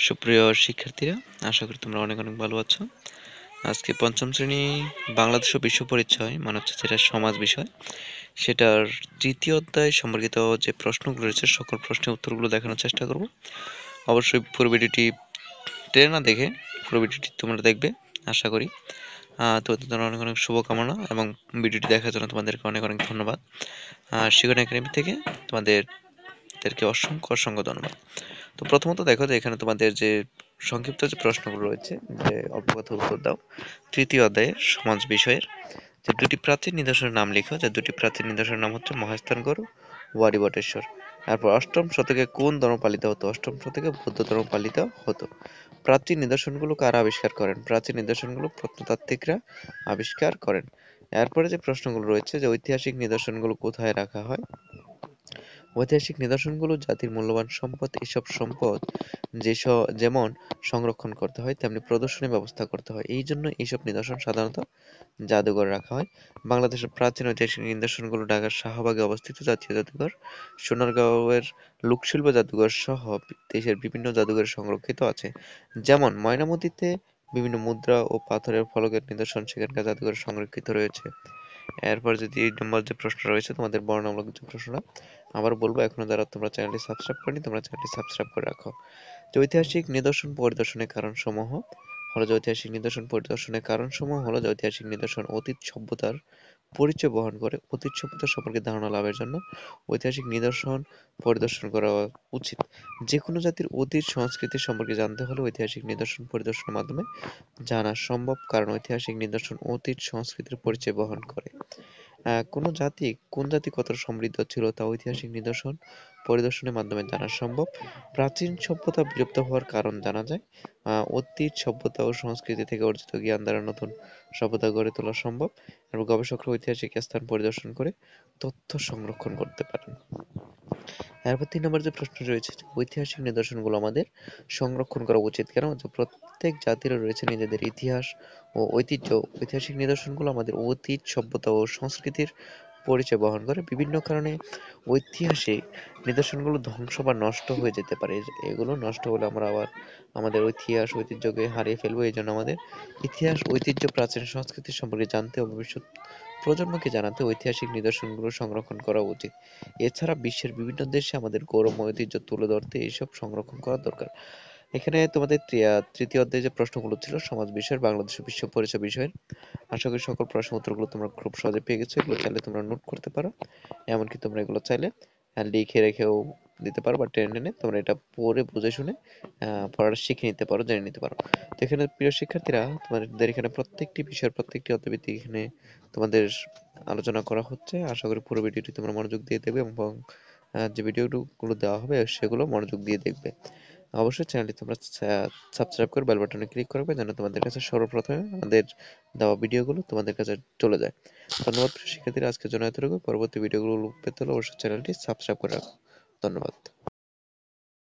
সুপ্রিয় শিক্ষার্থীরা, আশা করি তোমরা অনেক অনেক ভালো আছো। আজকে পঞ্চম শ্রেণী বাংলাদেশ ও বিশ্ব পরিচয় মানে হচ্ছে যেটা সমাজ বিষয়, সেটার তৃতীয় অধ্যায় সম্পর্কিত যে প্রশ্নগুলো রয়েছে সকল প্রশ্নের উত্তরগুলো দেখানোর চেষ্টা করব। অবশ্যই পুরো ভিডিওটি টেনে না দেখে পুরো ভিডিওটি তোমরা দেখবে আশা করি। তোমাদের জন্য অনেক অনেক শুভকামনা এবং ভিডিওটি দেখার জন্য তোমাদেরকে অনেক অনেক ধন্যবাদ। শিখন একাডেমি থেকে তোমাদেরকে অসংখ্য অসংখ্য ধন্যবাদ। তো প্রথমত দেখো যে এখানে তোমাদের যে সংক্ষিপ্ত যে প্রশ্নগুলো রয়েছে, যে অল্প কথা উত্তর দাও। তৃতীয় অধ্যায়ের সমাজ বিষয়ের যে দুটি প্রাচীন নিদর্শনের নাম লিখো। যে দুটি প্রাচীন নিদর্শনের নাম হচ্ছে মহাস্থানগড়, ওয়ারী বটেশ্বর। তারপর অষ্টম শতকে কোন ধর্ম পালিত হতো? অষ্টম শতকে বৌদ্ধ ধর্ম পালিত হতো। প্রাচীন নিদর্শনগুলো কারা আবিষ্কার করেন? প্রাচীন নিদর্শনগুলো প্রত্নতাত্ত্বিকরা আবিষ্কার করেন। এরপরে যে প্রশ্নগুলো রয়েছে, যে ঐতিহাসিক নিদর্শনগুলো কোথায় রাখা হয়? ঐতিহাসিক নিদর্শনগুলো জাতির মূল্যবান সম্পদ। এসব সম্পদ যেমন সংরক্ষণ করতে হয়, তেমনি প্রদর্শনী ব্যবস্থা করতে হয়। এই জন্য এইসব নিদর্শন সাধারণত জাদুঘরে রাখা হয়। বাংলাদেশের প্রাচীন ঐতিহাসিক নিদর্শনগুলো ঢাকার শাহবাগে অবস্থিত জাতীয় জাদুঘর, সোনারগাঁওয়ের লোকশিল্প জাদুঘর সহ দেশের বিভিন্ন জাদুঘরে সংরক্ষিত আছে। যেমন ময়নামতীতে বিভিন্ন মুদ্রা ও পাথরের ফলকের নিদর্শন সেখানকার জাদুঘরে সংরক্ষিত রয়েছে। এরপর যদি এই নম্বর যে প্রশ্ন রয়েছে তোমাদের বর্ণনামূলক যে প্রশ্নটা, আবার বলবো, এখনো যারা তোমরা চ্যানেলটি সাবস্ক্রাইব করনি তোমরা চ্যানেলটি সাবস্ক্রাইব করে রাখো। যে ঐতিহাসিক নিদর্শন পরিদর্শনের কারণসমূহ হলো, যে ঐতিহাসিক নিদর্শন পরিদর্শনের কারণসমূহ হলো, যে ঐতিহাসিক নিদর্শন অতীত সভ্যতার পরিচয় বহন করে। অতীত সভ্যতা সম্পর্কে ধারণা লাভের জন্য ঐতিহাসিক নিদর্শন পরিদর্শন করা উচিত। যে কোনো জাতির অতীত সংস্কৃতি সম্পর্কে জানতে হলে ঐতিহাসিক নিদর্শন পরিদর্শনের মাধ্যমে জানা সম্ভব, কারণ ঐতিহাসিক নিদর্শন অতীত সংস্কৃতির পরিচয় বহন করে। কোন জাতি কতটা সমৃদ্ধ ছিল তা ঐতিহাসিক নিদর্শন পরিদর্শনের মাধ্যমে জানা সম্ভব। প্রাচীন সভ্যতা বিলুপ্ত হওয়ার কারণ জানা যায়। অতীত সভ্যতা ও সংস্কৃতি থেকে অর্জিত জ্ঞান দ্বারা নতুন সভ্যতা গড়ে তোলা সম্ভব। এবং গবেষকরা ঐতিহাসিক স্থান পরিদর্শন করে তথ্য সংরক্ষণ করতে পারেন। এরপর ৩ নম্বর যে প্রশ্ন রয়েছে, ঐতিহাসিক নিদর্শনগুলো আমাদের সংরক্ষণ করা উচিত কেন? যে প্রত্যেক জাতির রয়েছে নিজেদের ইতিহাস ও ঐতিহ্য। ঐতিহাসিক নিদর্শনগুলো আমাদের অতীত সভ্যতা ও সংস্কৃতির পরিচয় বহন করে। বিভিন্ন কারণে ঐতিহাসিক নিদর্শনগুলো ধ্বংস বা নষ্ট হয়ে যেতে পারে। এগুলো নষ্ট হলে আমরা আবার আমাদের ইতিহাস ঐতিহ্যকে হারিয়ে ফেলবো। এই জন্য আমাদের ইতিহাস, ঐতিহ্য, প্রাচীন সংস্কৃতি সম্পর্কে জানতে ও ভবিষ্যৎ প্রজন্মকে জানাতে ঐতিহাসিক নিদর্শনগুলো সংরক্ষণ করা উচিত। এছাড়া বিশ্বের বিভিন্ন দেশে আমাদের গৌরবময় ঐতিহ্য তুলে ধরতে এইসব সংরক্ষণ করা দরকার। এখানে তোমাদের তৃতীয় অধ্যায়ে যে প্রশ্নগুলো ছিল সমাজ বিষয়ের, বাংলাদেশ ও বিশ্ব পরিচয় বিষয়ের, আশা করি সকল প্রশ্ন উত্তরগুলো তোমরা খুব সহজে পেয়ে গেছো। এগুলো চাইলে তোমরা নোট করতে পারো, এমনকি তোমরা এগুলো চাইলে লিখে রেখেও দিতে পারো, বা টেনে টেনে তোমরা এটা পড়ে বুঝে শুনে পড়াটা শিখে নিতে পারো, জেনে নিতে পারো। তো এখানে প্রিয় শিক্ষার্থীরা, তোমাদের এখানে প্রত্যেকটি বিষয়ের প্রত্যেকটি অধ্যায়ভিত্তিক এখানে তোমাদের আলোচনা করা হচ্ছে। আশা করি পুরো ভিডিওটি তোমরা মনোযোগ দিয়ে দেখবে এবং যে ভিডিওগুলো দেওয়া হবে সেগুলো মনোযোগ দিয়ে দেখবে। অবশ্যই চ্যানেলটি তোমরা সাবস্ক্রাইব করে বেল বাটনে ক্লিক করবে, যেন তোমাদের কাছে সর্বপ্রথমে আমাদের দেওয়া ভিডিওগুলো তোমাদের কাছে চলে যায়। ধন্যবাদ প্রিয় শিক্ষার্থীরা, আজকের জন্য এতটুকু। পরবর্তী ভিডিওগুলো পেতে হলে অবশ্যই চ্যানেলটি সাবস্ক্রাইব করে রাখো। ধন্যবাদ।